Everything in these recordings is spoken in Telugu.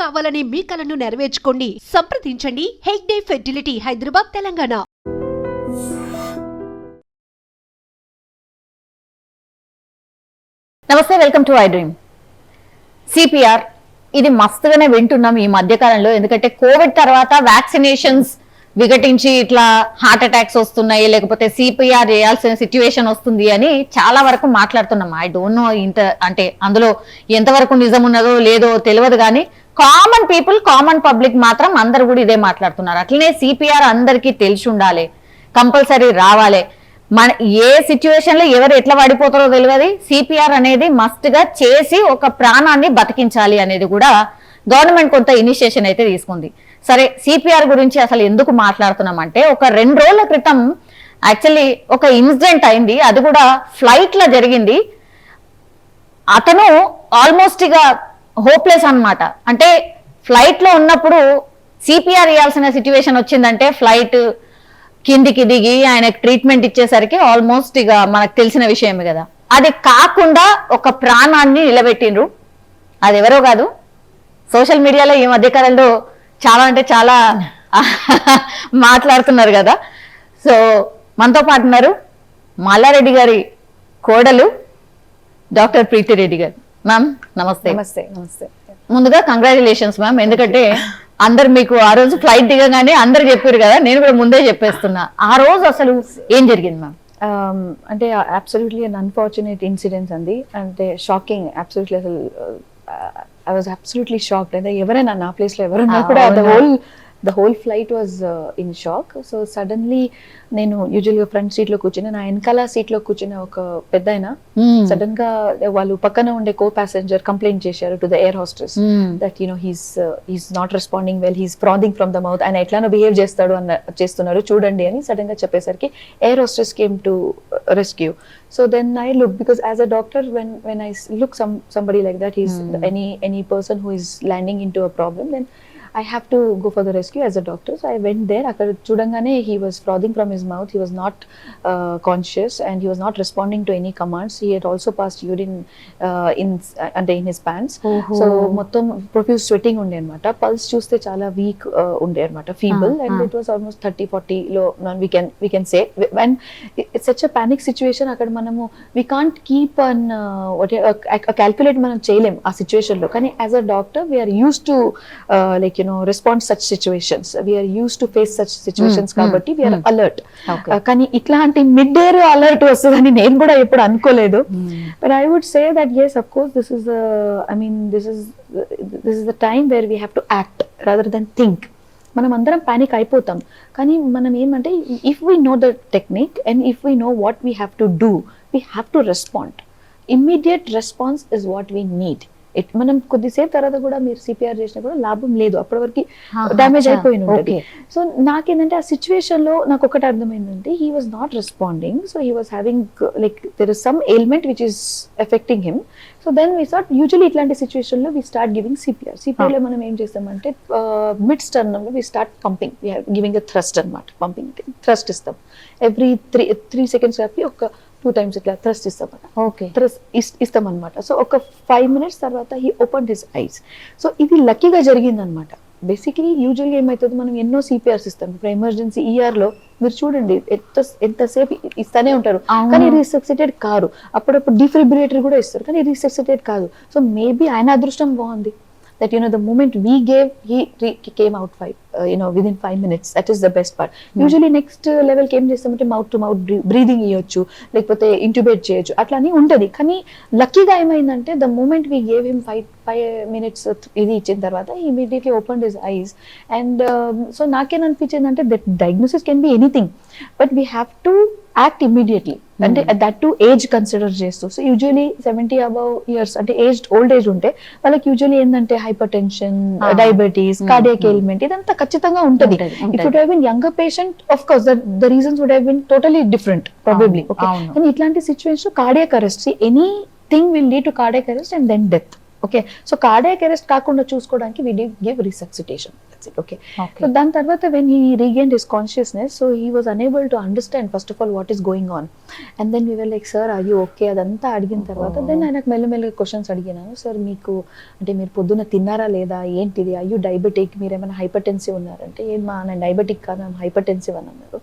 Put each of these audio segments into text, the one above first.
కావాలనే మీ కలను నెరవేర్చుకోండి. సంప్రదించండి హెగ్డే ఫెర్టిలిటీ, హైదరాబాద్, తెలంగాణ. నమస్తే, వెల్కమ్ టు iDream. సిపిఆర్ ఇది మస్తుగానే వింటున్నాం ఈ మధ్యకాలంలో. ఎందుకంటే కోవిడ్ తర్వాత వ్యాక్సినేషన్స్ విఘటించి ఇట్లా హార్ట్ అటాక్స్ వస్తున్నాయి, లేకపోతే సిపిఆర్ చేయాల్సిన సిచ్యువేషన్ వస్తుంది అని చాలా వరకు మాట్లాడుతున్నాం. ఐ డోంట్ నో ఇంత అంటే అందులో ఎంతవరకు నిజం ఉన్నదో లేదో తెలియదు, కానీ కామన్ పీపుల్, కామన్ పబ్లిక్ మాత్రం అందరు కూడా ఇదే మాట్లాడుతున్నారు. అట్లనే సిపిఆర్ అందరికీ తెలిసి ఉండాలి, కంపల్సరీ రావాలి. మన ఏ సిచ్యువేషన్ లో ఎవరు ఎట్లా పడిపోతారో తెలియదు. సిపిఆర్ అనేది మస్ట్ గా చేసి ఒక ప్రాణాన్ని బతికించాలి అనేది కూడా గవర్నమెంట్ కొంత ఇనిషియేషన్ అయితే తీసుకుంది. సరే, సిపిఆర్ గురించి అసలు ఎందుకు మాట్లాడుతున్నామంటే, ఒక 2 రోజుల క్రితం యాక్చువల్లీ ఒక ఇన్సిడెంట్ అయింది. అది కూడా ఫ్లైట్ లో జరిగింది. అతను ఆల్మోస్ట్ ఇక హోప్లెస్ అన్నమాట. అంటే ఫ్లైట్ లో ఉన్నప్పుడు సిపిఆర్ ఇవ్వాల్సిన సిచ్యువేషన్ వచ్చిందంటే ఫ్లైట్ కిందికి దిగి ఆయనకు ట్రీట్మెంట్ ఇచ్చేసరికి ఆల్మోస్ట్ ఇక మనకు తెలిసిన విషయమే కదా. అది కాకుండా ఒక ప్రాణాన్ని నిలబెట్టిండ్రు. అది ఎవరో కాదు, సోషల్ మీడియాలో ఈ మధ్యకాలంలో చాలా అంటే చాలా మాట్లాడుతున్నారు కదా. సో మనతో పాటు ఉన్నారు మల్లా రెడ్డి గారి కోడలు డాక్టర్ ప్రీతి రెడ్డి గారు. మ్యామ్ నమస్తే. నమస్తే. నమస్తే. ముందుగా కంగ్రాచులేషన్స్ మ్యామ్. ఎందుకంటే అందరు మీకు ఆ రోజు ఫ్లైట్ దిగగానే అందరు చెప్పారు కదా, నేను కూడా ముందే చెప్పేస్తున్నా. ఆ రోజు అసలు ఏం జరిగింది మ్యామ్? అంటే అబ్సల్యూట్లీ అన్ అన్ఫార్చునేట్ ఇన్సిడెంట్స్ అండి. అంటే షాకింగ్, అబ్సల్యూట్లీ అసలు ఐ వాజ్ అబ్సల్యూట్లీ షాక్డ్. అంటే ఎవరైనా నా ప్లేస్ లో ఎవరైనా కూడా the whole flight was in shock. So suddenly నేను యూజువల్గా ఫ్రంట్ సీట్ లో కూర్చుని, నా వెనకాల సీట్ లో కూర్చున్న ఒక పెద్ద ఆయన సడన్ గా వాళ్ళు పక్కన ఉండే కో ప్యాసెంజర్ కంప్లైంట్ చేశారు to the air hostess that he's not responding well, he's frothing from the mouth, ఆయన ఎట్లానో బిహేవ్ చేస్తున్నారు చూడండి అని సడన్ గా చెప్పేసరికి air hostess came to rescue. So then I look, because as a doctor when I look somebody like that, he's any person who is landing into a problem, then I have to go for the rescue as a doctor. So I went there. Akkada chudangane he was frothing from his mouth. He was not conscious and he was not responding to any commands. He had also passed urine in his pants. So mottham profuse sweating unde anamata. Pulse chuste chala weak unde anamata, feeble, and it was almost 30-40 low. We can say when it's such a panic situation, akkada manamu we can't keep on a calculate manam cheyalem aa situation lo. Kani as a doctor we are used to respond such situations. We are used to face such situations kabatti we are alert. Kani itlanti mid air alert vastadani nenu kuda eppudu anukoledu. But I would say that yes, of course, this is the time where we have to act rather than think. మనం అందరం పానిక్ అయిపోతాం, కానీ మనం ఏమంటే if we know the technique and if we know what we have to do, we have to respond. Immediate response is what we need. మనం కొద్దిసేపు తర్వాత కూడా మీరు సిపిఆర్ చేసినా కూడా లాభం లేదు, అప్పటి వరకు డ్యామేజ్ అయిపోయిన ఉంటుంది. సో నాకేంటంటే ఆ సిచ్యువేషన్ లో నాకు ఒకటి అర్థమైందంటే, he was not responding. So he was having like there is some ailment which is affecting him. So then we start, usually ఇట్లాంటి సిచ్యువేషన్ లో we start giving CPR. CPR లో మనం ఏం చేస్తామంటే mid sternum we start pumping, we are giving a thrust అనమాట. పంపింగ్ థ్రస్ట్ ఇస్తాం ఎవ్రీ 3 seconds కాపి ఒక 2 times ఇట్లా థ్రస్ట్ ఇస్తాం. థ్రస్ట్ ఇస్తాం అనమాట. సో ఒక 5 minutes తర్వాత he open his eyes. So ఇది లక్కీగా జరిగింది అనమాట. బేసికలీ యూజువల్గా ఏమవుతుంది, మనం ఎన్నో సిపిఆర్స్ ఇస్తాం. ఇప్పుడు ఎమర్జెన్సీ ఈఆర్ లో మీరు చూడండి ఎంతసేపు ఇస్తానే ఉంటారు, కానీ రీసక్సిటేట్ కారు. అప్పుడప్పుడు డిఫిబ్రిలేటర్ కూడా ఇస్తారు, కానీ రీసక్సిటేట్ కాదు. సో మేబీ ఆయన అదృష్టం బాగుంది that the moment we gave, he came out within 5 minutes. That is the best part. Usually next level came చేస్తామంటే mouth to mouth breathing ఇవ్వచ్చు, లేకపోతే ఇంట్యూబేట్ చేయొచ్చు, అట్లా అని ఉంటుంది. కానీ లక్కీగా ఏమైందంటే the moment we gave him 5 minutes ఇది ఇచ్చిన తర్వాత he immediately opened his eyes. And so నాకేమనిపించింది అంటే that diagnosis can be anything, but we have to act immediately. అంటే దట్ టు ఏజ్ కన్సిడర్ చేస్తూ. సో యూజువలీ 70 above years అంటే ఓల్డ్ ఏజ్ ఉంటే వాళ్ళకి యూజువల్లీ ఏంటంటే hypertension, diabetes, cardiac ailment ఇదంతా ఖచ్చితంగా ఉంటుంది. If it have been younger patient, of course the reasons would have been totally different probably. Okay, కానీ ఇట్లాంటి situation cardiac arrest, anything will lead to cardiac arrest and then death. Okay, so cardiac arrest కాకుండా చూసుకోవడానికి we give resuscitation. that's it. Okay. So దాని తర్వాత when he regained his consciousness, so he was unable to understand first of all what is going on, and then we were like, sir, are you okay? అదంతా అడిగిన తర్వాత then ఆయనకు మెల్లమెల్లగా క్వశ్చన్స్ అడిగినాను. సార్ మీకు అంటే మీరు పొద్దున్న తిన్నారా లేదా, ఏంటిది, అయ్యూ డయాబెటిక్, మీరు ఏమైనా హైపర్టెన్సివ్ ఉన్నారంటే, ఏమా నేను డయాబెటిక్ కాదు, నేను హైపర్టెన్సివ్ అని అన్నారు.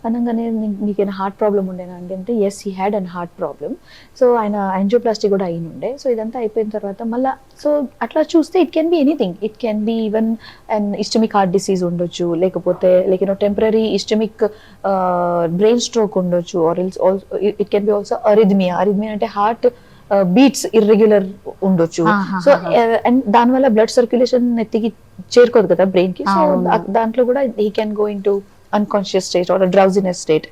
అనగానే మీకేమైనా హార్ట్ ప్రాబ్లం ఉండేనా అండి అంటే, yes he had an heart problem. So ఆయన యాంజియోప్లాస్టీ కూడా అయిన ఉండే. సో ఇదంతా అయిపోయిన తర్వాత మళ్ళీ సో అట్లా చూస్తే it can be anything. It can be even and ischaemic heart disease ఉండొచ్చు, లేకపోతే like temporary ischaemic brain stroke ఉండొచ్చు, or else also it can be also arrhythmia. Arrhythmia అంటే హార్ట్ బీట్స్ ఇర్రెగ్యులర్ ఉండొచ్చు. సో అండ్ దానివల్ల బ్లడ్ సర్క్యులేషన్ నెత్తికి చేరుకోదు కదా బ్రెయిన్ కి. సో దాంట్లో కూడా he can go into unconscious state or a drowsiness state.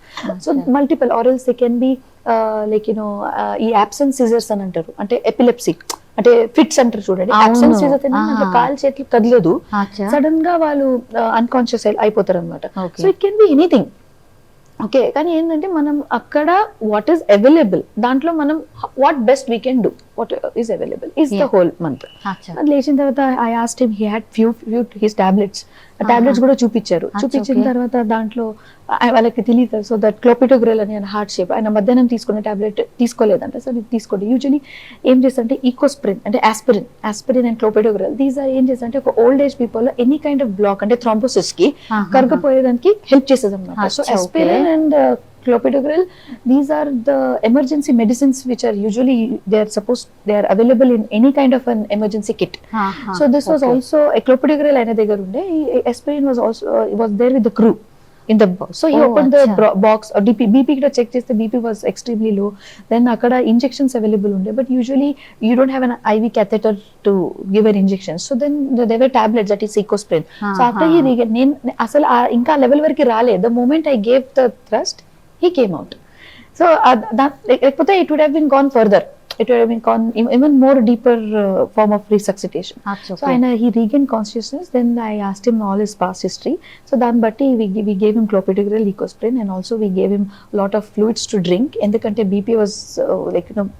So multiple, or else they can be like ఈ absent seizures అని అంటారు, అంటే ఎపిలెప్సీ అంటే ఫిట్స్ అంటారు చూడండి. absent seizures అంటే కాలు చేతులు కదలదు, సడన్ గా వాళ్ళు అన్కాన్షియస్ అయిపోతారు అనమాట. So it can be anything. Okay, కానీ ఏంటంటే మనం అక్కడ వాట్ ఈస్ అవైలబుల్, దాంట్లో మనం what best we can do, what is available is the whole month. అది లేచిన తర్వాత I asked him, he had few his tablets. ఆ టాబ్లెట్స్ కూడా చూపించారు. చూపించిన తర్వాత దాంట్లో వాళ్ళకి తెలియదు. సో దట్ క్లోపిటోగ్రెల్ అని ఆయన హార్ట్ షేప్, ఆయన మధ్యాహ్నం తీసుకున్న టాబ్లెట్ తీసుకోలేదంట. సో ఇది తీసుకోండి. యూజువలీ ఏం చేస్తారంటే ఈకోస్ప్రిన్ అంటే aspirin and clopidogrel, these are ఏం చేస్తారంటే ఒక old age people any kind of block అంటే థ్రాంబోసిస్ కి కరగపోయేదానికి హెల్ప్ చేసేది అనమాట. So aspirin and clopidogrel, these are the emergency medicines which are usually they are available in any kind of an emergency kit. So this was also a clopidogrel aina దగ్గర ఉండే. Aspirin was there with the crew in the box. So he opened the box, or BP కూడా చెక్ చేస్తే BP was extremely low. Then అక్కడ injections available ఉండే, but usually you don't have an IV catheter to give an injection. So then there were tablets, that is Ecosprin. So after he నేను అసలు ఇంకా లెవెల్ వరకు రాలే. The moment I gave the thrust, he came out. So lekapothe it would have been gone further. It would have been gone even more deeper form of resuscitation. So he regained consciousness. Then I asked him all his past history. So dan batti we gave him clopidogrel, Ecosprin, and also we gave him a lot of fluids to drink. Endukante BP was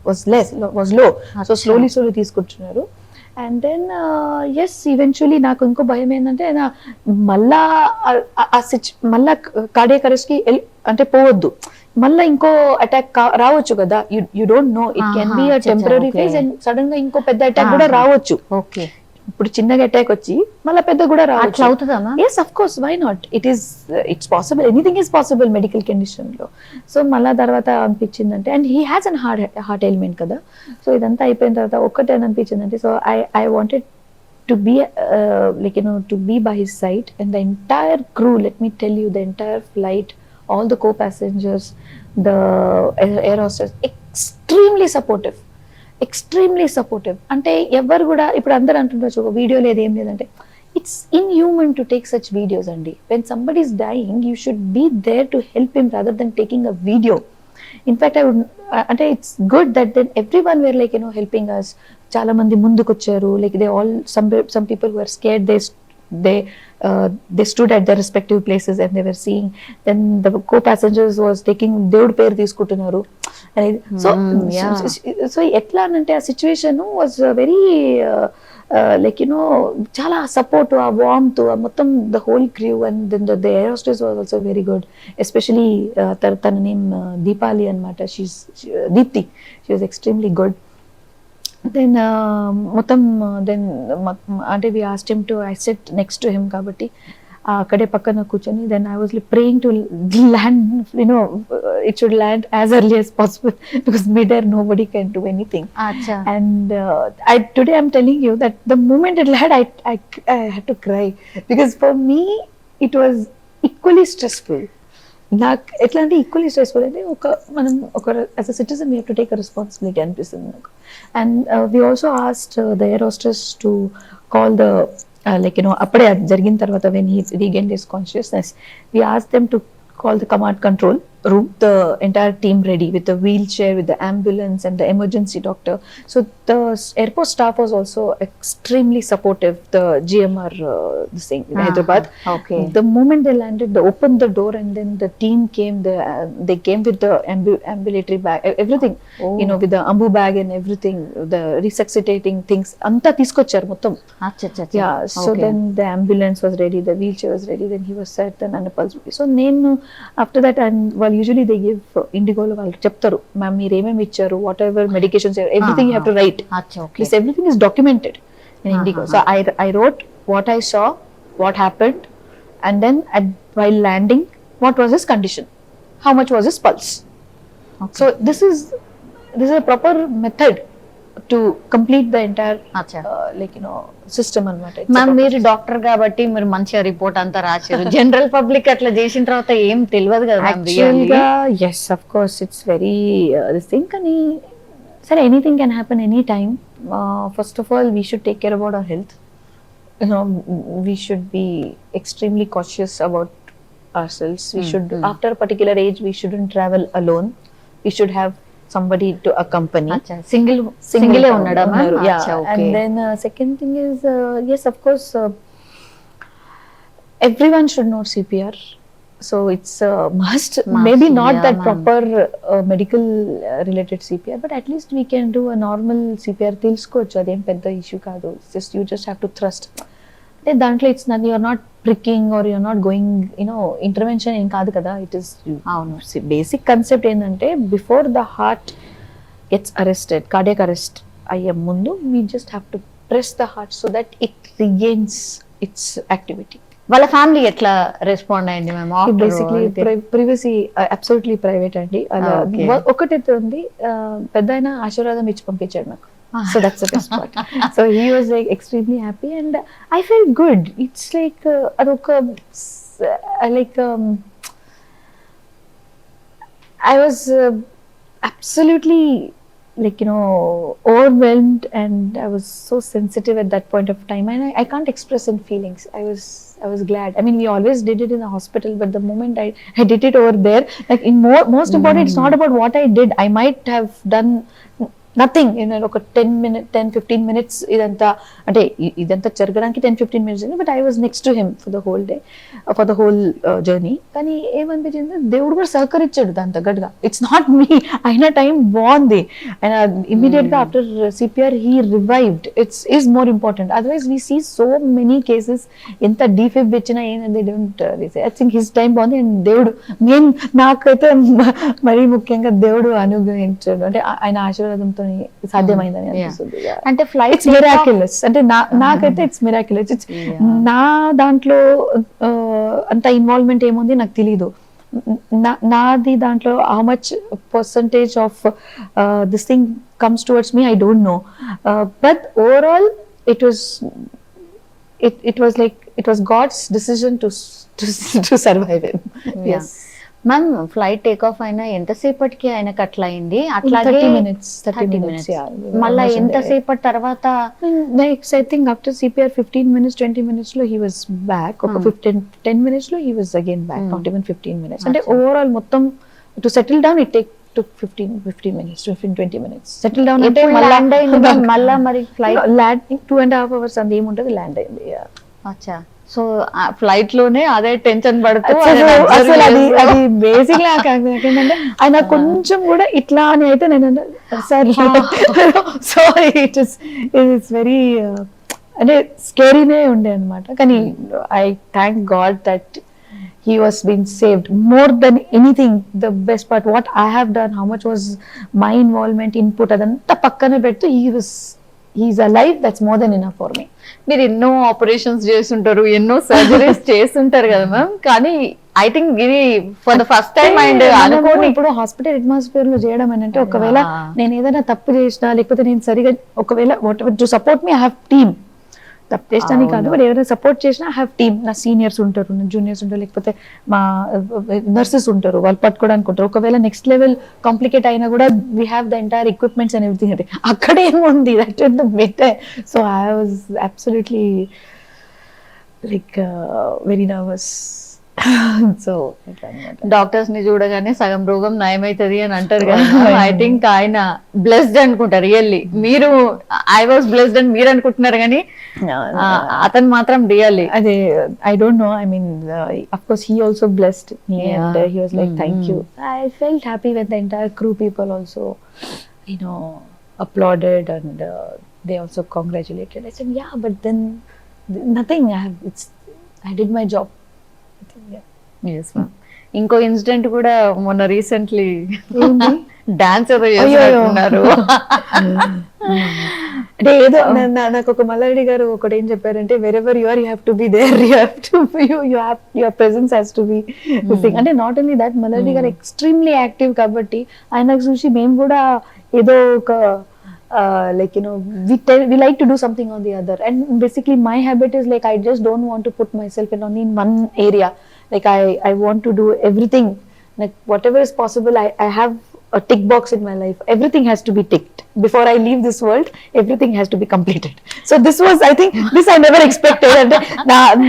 was low. So slowly తీసుకుంటున్నారు. And then yes, eventually నాకు ఇంకో భయం ఏంటంటే మళ్ళా కార్డియాక్ అరెస్ట్ కి అంటే పోవద్దు, మళ్ళా ఇంకో అటాక్ రావచ్చు కదా. You don't know, it can be a temporary phase and sudden గా ఇంకో పెద్ద అటాక్ కూడా రావచ్చు. ఓకే, ఇప్పుడు చిన్నగా అటాక్ వచ్చి మళ్ళీ పెద్ద కూడా రావచ్చు. Yes, of course, why not, it's possible, anything is possible medical condition లో. సో మళ్ళా తర్వాత అనిపించిందంటే, and he has an heart element కదా. సో ఇదంతా అయిపోయిన తర్వాత ఒక్కటే అనిపించిందంటే, so I wanted to be to be by his side, and the entire crew, let me tell you, the entire flight, all the co-passengers, the air hostess, extremely supportive. అంటే ఎవరు కూడా ఇప్పుడు అందరూ అంటుండొచ్చు ఒక వీడియో లేదు ఏం లేదంటే, it's inhuman to take such videos అండి. When somebody is dying, you should be there to help him rather than taking a video. In fact I would అంటే it's good that then everyone were like helping us. చాలా మంది ముందుకు వచ్చారు. Like they all some people who were scared, they stood at their respective places and they were seeing. Then the co-passengers was taking దేవుడి పేరు తీసుకుంటున్నారు. సో ఎట్లా అంటే ఆ సిచ్యువేషన్ వాజ్ వెరీ చాలా సపోర్ట్, ఆ వార్మ్త్, మొత్తం the whole crew. And then the air hostess was also very good, especially తన నేమ్ దీపాలి అనమాట, Deepti, she was extremely good. Then మొత్తం అంటే we asked him to, I sat next to him కాబట్టి అక్కడే పక్కన కూర్చొని, then I was praying to land, it should land as early as possible because mid-air nobody can do anything. And today I'm telling you that the moment it landed, I had to cry because for me it was equally stressful. నాకు ఎట్లా అంటే ఈక్వల్లీ స్ట్రెస్ఫుల్ అంటే మనం as a citizen we have to take a responsibility అనిపిస్తుంది నాకు. And we also asked the air hostess to call the అప్పుడే జరిగిన తర్వాత when he regained his consciousness, we asked them to call the command control room, the entire team ready with the wheelchair, with the ambulance and the emergency doctor. So the airport staff was also extremely supportive. The GMR, this thing in Hyderabad. Okay. The moment they landed, they opened the door and then the team came. They came with the ambulatory bag, everything. You know, with the ambu bag and everything, the resuscitating things. Anta తీసుకోచ్చారు మొత్తం. Yeah. So then the ambulance was ready, the wheelchair was ready. Then he was set and under pulse. So నేను after that, and well, usually they give Indigo lo వాళ్ళు చెప్తారు మ్యామ్ మీరు ఏమేమి ఇచ్చారు, what ever medications, everything you have to write. This everything is documented in Indigo. So I wrote what I saw, what happened, and then while landing, what was his condition, how much was his pulse. So this is a proper method to complete the entire like you know system అన్నమాట. మ్యామ్ మీరు డాక్టర్ కాబట్టి మీరు మంచిగా రిపోర్ట్ అంతా రాశారు. జనరల్ పబ్లిక్ అట్లా చేసిన తర్వాత ఏం తెలియదు కదా ma'am. Actually, yes, of course, it's very this thing. కానీ sir, anything can happen anytime. First of all, we should take care about our health. You know, we should be extremely cautious about ourselves. We should, after a particular age, we shouldn't travel alone. We should have somebody to accompany. Single ఉన్నాడా ma'am? Yeah. And then second thing is, yes, of course, everyone should know CPR. So it's a must. Maybe not that proper medical related CPR, but at least we can do a normal CPR. తెలుసుకోవచ్చు, అదేం పెద్ద ఇష్యూ కాదు. Just you just have to thrust. అంటే దాంట్లో it's not, you're not pricking or you're not going, you know, intervention ఏం కాదు కదా. It is basic concept ఏంటంటే before the heart gets arrested, cardiac arrest అయ్యే ముందు, we just have to press the heart so that it regains its activity. వాళ్ళ ఫ్యామిలీ ఎట్లా రెస్పాండ్ అయింది ma'am? Basically privacy absolutely private అండి. అలా ఒకటైతే ఉంది, పెద్ద ఆయన ఆశీర్వాదం ఇచ్చి పంపించాడు నాకు. So that's the best part. So he was like extremely happy and I felt good. It's like adoka like I was absolutely like, you know, overwhelmed and I was so sensitive at that point of time, and I can't express in feelings. I was glad. I mean, we always did it in the hospital, but the moment I did it over there, like in most important, it's not about what I did. I might have done nothing, you know, ఒక 10-15 minutes ఇదంతా, అంటే ఇదంతా జరగడానికి 10-15 minutes, but I was next to him for the whole day, for the whole journey. కానీ ఏమనిపించింది, దేవుడు కూడా సహకరించాడు దాని తగ్గట్టుగా. ఇట్స్ నాట్ మీ, అయినా టైం బాగుంది. అండ్ ఇమీడియట్ గా after CPR he revived. It's is more important. Otherwise we see so many cases, ఎంత డిఫిబ్ ఇచ్చినా ఏంటంటే don't I think his time బాగుంది. అండ్ దేవుడు మెయిన్, నాకైతే మరీ ముఖ్యంగా దేవుడు అనుగ్రహించాడు, అంటే ఆయన ఆశీర్వాదంతో సాధ్యమైందని అనిపిస్తుంది. అంటే ఫ్లైట్ మిరాక్యులస్, అంటే నాకైతే ఇట్స్ మిరాక్యులస్. ఇట్స్ నా దాంట్లో అంత ఇన్వాల్వ్మెంట్ ఏముంది నాకు తెలీదు. నాది దాంట్లో how much percentage of this thing comes towards me, I don't know. But overall it was like it was God's decision to survive him. Yes. Ma'am flight take off అయినా ఎంతసేపటికి ఆయనకు అట్లా అయింది? అట్లాగే 30 minutes. మళ్ళీ ఎంతసేపటి తర్వాత? Next I think after CPR 15 minutes 20 minutes లో హీ వాస్ బ్యాక్. ఒక 10 minutes లో he was again back. Not even 15 minutes. అంటే ఓవరాల్ మొత్తం to settle down it took 15 minutes, 20 minutes. Settle down అంటే మళ్ళా మరి ఫ్లైట్ ల్యాండింగ్ 2.5 hours అంత ఏముంటది, ల్యాండ్ అయింది. అచ్చా. సో ఫ్లైట్ లోనే అదే టెన్షన్ పడుతూ అసలు అది బేసిక్ గా ఏంటంటే ఆయన కొంచెం కూడా ఇట్లా అని అయితే నేను సార్ సో ఇట్స్ వెరీ అంటే స్కేరీనే ఉండే అనమాట. కానీ I thank God that he was being saved. More than anything, the best part, what I have done, how much was my involvement, input, adanta pakkane pettu, he's alive. That's more than enough for me. మీరు ఎన్నో ఆపరేషన్స్ చేస్తుంటారు, ఎన్నో సర్జరీస్ చేస్తుంటారు కదా మ్యామ్, కానీ ఐ థింక్ ఇది for the first time and అనుకోని ఇప్పుడు హాస్పిటల్ అట్మాస్ఫియర్ లో చేయడం అని అంటే, ఒకవేళ నేను ఏదైనా తప్పు చేసినా, లేకపోతే నేను సరిగా ఒకవేళ to support me I have team. తప్పు చేస్తాను కాదు, బట్ ఎవరైనా సపోర్ట్ చేసినా ఐ హావ్ టీమ్. నా సీనియర్స్ ఉంటారు, నా జూనియర్స్ ఉంటారు, లేకపోతే మా నర్సెస్ ఉంటారు, వాళ్ళు పట్టుకోవడానికి ఉంటారు. ఒకవేళ నెక్స్ట్ లెవెల్ కాంప్లికేట్ అయినా కూడా we have the entire equipments and everything. అంటే అక్కడ ఏముంది, that is the better. So I was absolutely like very nervous. So ఇట్లా అన్నమాట. డాక్టర్స్ ని చూడగానే సగం రోగం నయమైతది అని అంటారు కదా. ఐ థింక్ ఆయన బ్లెస్డ్ అనుకుంటా రియల్లీ. మీరు ఐ వాజ్ బ్లెస్డ్ అని మీరు అనుకుంటున్నారు కానీ అతను మాత్రం రియల్లీ అదే I don't know, I mean of course he also blessed me and he was like thank you. I felt happy when the entire crew people also applauded and they also congratulated. I said yeah, but then nothing, I did my job. Yes, ma'am. ఇంకో ఇన్సిడెంట్ కూడా మొన్న రీసెంట్లీ డాన్స్ ఏదో చేస్తున్నారు. అంటే ఏదో నాకు ఒక మల్లారెడ్డి గారు ఒకటి ఏం చెప్పారంటే, wherever you are you have to be there, you have to your presence has to be this thing. అంటే not only that, Mallareddy garu extremely active కాబట్టి ఆయనకు చూసి మేము కూడా ఏదో ఒక like we like to do something on the other, and basically my habit is like I just don't want to put myself in only in one area. Like I want to do everything, like whatever is possible. I have a tick box in my life. Everything has to be ticked before I leave this world. Everything has to be completed. So this was, I think this I never expected, and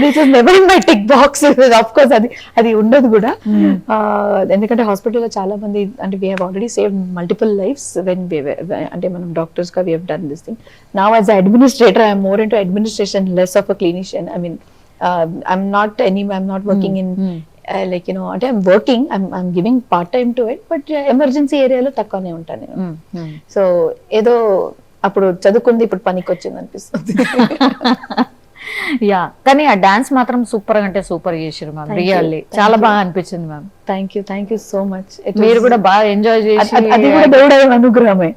this was never in my tick box. Of course adi undadu kuda endukante hospital lo chaala mandi ante we have already saved multiple lives when we ante manam doctors ka we have done this thing. Now as an administrator I am more into administration, less of a clinician. I mean I'm not working in like అంటే I'm working, I'm giving part time to it, but emergency ఏరియాలో తక్కువనే ఉంటాను నేను. సో ఏదో అప్పుడు చదువుకుంది ఇప్పుడు పనికి వచ్చింది అనిపిస్తుంది. యా, కానీ ఆ డాన్స్ మాత్రం సూపర్ అంటే సూపర్ చేసారు మ్యామ్. రియల్లీ చాలా బాగా అనిపించింది ma'am. Thank you so much. మీరు కూడా బాగా ఎంజాయ్ చేసి, అది కూడా దేవుడు అనుగ్రహమే,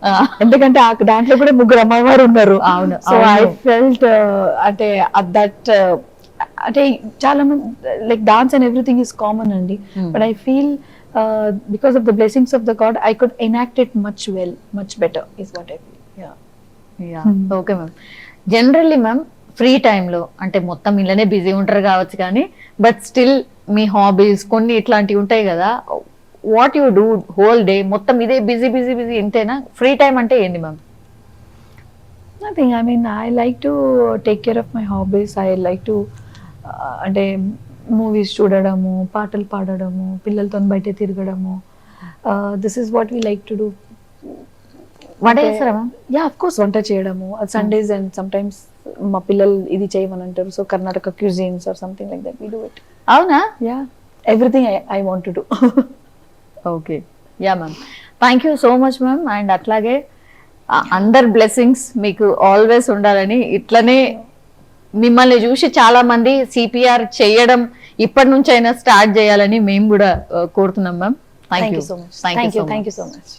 ఎందుకంటే ఆ దాంట్లో కూడా ముగ్గురు అమ్మవారు ఉన్నారు. అవును. సో ఐ ఫెల్ట్ అంటే దట్ అంటే చాలా మంది like dance and everything is common అండి, but I feel because of the blessings of the God I could enact it much better is what I feel. Okay ma'am. Generally ma'am free టైంలో అంటే మొత్తం ఇళ్ళనే బిజీ ఉంటారు కావచ్చు కానీ, బట్ స్టిల్ మీ హాబీస్ కొన్ని ఇట్లాంటివి ఉంటాయి కదా, what you do whole day మొత్తం ఇదే బిజీ బిజీ బిజీ ఇంతేనా? ఫ్రీ టైం అంటే ఏంది ma'am? Nothing. I mean, I like to take care of my hobbies. I like to అంటే మూవీస్ చూడడము, పాటలు పాడడము, పిల్లలతో బయట తిరగడము. This is what we like to do. వంట చేస్తారా మ్యామ్? యా, ఆఫ్ కోర్స్ వంట చేయడము. సండేస్ అండ్ సమ్ టైమ్స్ మా పిల్లలు ఇది చేయమని అంటారు, so Karnataka cuisines or something like that we do it. అవునా? Yeah, everything I want to do. Okay, yeah ma'am. Thank you so much ma'am. And అట్లాగే అందర్ బ్లెస్సింగ్స్ మీకు ఆల్వేస్ ఉండాలని, ఇట్లనే మిమ్మల్ని చూసి చాలా మంది సిపిఆర్ చేయడం ఇప్పటి నుంచి అయినా స్టార్ట్ చేయాలని మేము కూడా కోరుతున్నాం ma'am. Thank you so much. Thank you so much.